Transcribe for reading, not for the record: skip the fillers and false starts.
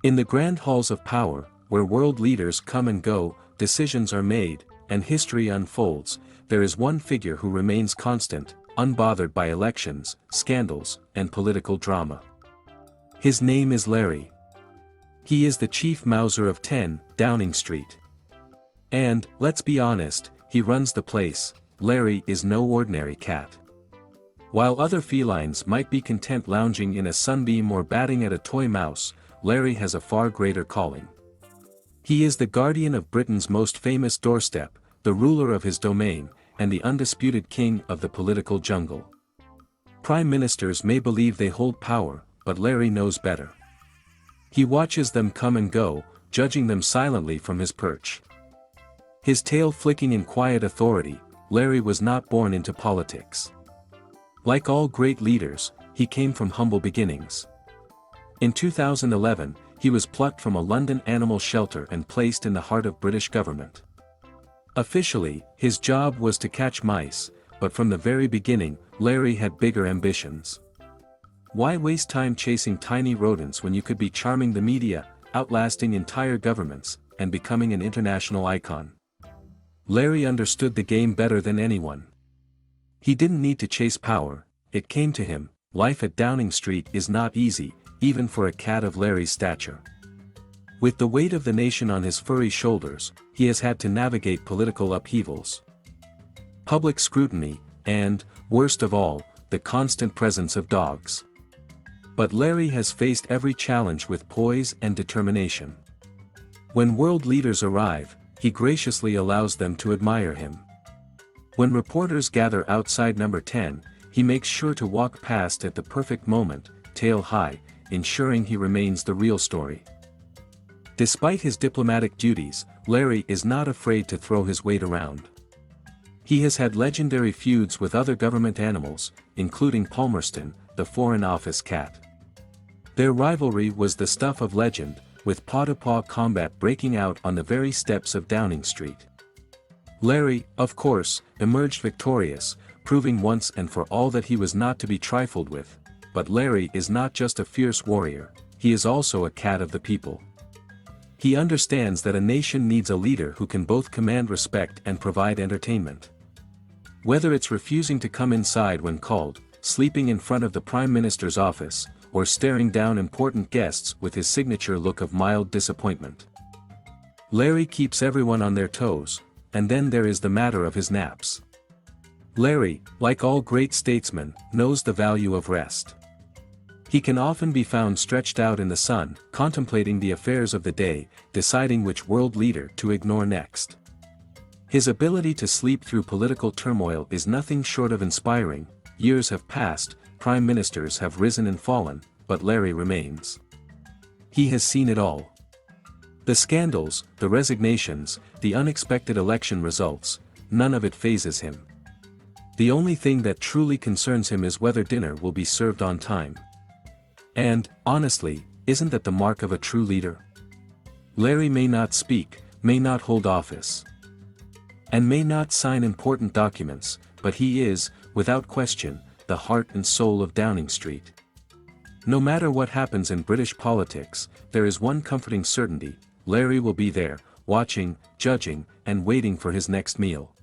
In the grand halls of power, where world leaders come and go, decisions are made, and history unfolds, there is one figure who remains constant, unbothered by elections, scandals, and political drama. His name is Larry. He is the chief mouser of 10 Downing Street. And, let's be honest, he runs the place. Larry is no ordinary cat. While other felines might be content lounging in a sunbeam or batting at a toy mouse, Larry has a far greater calling. He is the guardian of Britain's most famous doorstep, the ruler of his domain, and the undisputed king of the political jungle. Prime ministers may believe they hold power, but Larry knows better. He watches them come and go, judging them silently from his perch. His tail flicking in quiet authority, Larry was not born into politics. Like all great leaders, he came from humble beginnings. In 2011, he was plucked from a London animal shelter and placed in the heart of British government. Officially, his job was to catch mice, but from the very beginning, Larry had bigger ambitions. Why waste time chasing tiny rodents when you could be charming the media, outlasting entire governments, and becoming an international icon? Larry understood the game better than anyone. He didn't need to chase power, it came to him. Life at Downing Street is not easy, even for a cat of Larry's stature. With the weight of the nation on his furry shoulders, he has had to navigate political upheavals, public scrutiny, and, worst of all, the constant presence of dogs. But Larry has faced every challenge with poise and determination. When world leaders arrive, he graciously allows them to admire him. When reporters gather outside number 10, he makes sure to walk past at the perfect moment, tail high, ensuring he remains the real story. Despite his diplomatic duties, Larry is not afraid to throw his weight around. He has had legendary feuds with other government animals, including Palmerston, the Foreign Office cat. Their rivalry was the stuff of legend, with paw-to-paw combat breaking out on the very steps of Downing Street. Larry, of course, emerged victorious, proving once and for all that he was not to be trifled with. But Larry is not just a fierce warrior, he is also a cat of the people. He understands that a nation needs a leader who can both command respect and provide entertainment. Whether it's refusing to come inside when called, sleeping in front of the Prime Minister's office, or staring down important guests with his signature look of mild disappointment. Larry keeps everyone on their toes, and then there is the matter of his naps. Larry, like all great statesmen, knows the value of rest. He can often be found stretched out in the sun, contemplating the affairs of the day, deciding which world leader to ignore next. His ability to sleep through political turmoil is nothing short of inspiring. Years have passed, prime ministers have risen and fallen, but Larry remains. He has seen it all. The scandals, the resignations, the unexpected election results, none of it phases him. The only thing that truly concerns him is whether dinner will be served on time. And, honestly, isn't that the mark of a true leader? Larry may not speak, may not hold office, and may not sign important documents, but he is, without question, the heart and soul of Downing Street. No matter what happens in British politics, there is one comforting certainty: Larry will be there, watching, judging, and waiting for his next meal.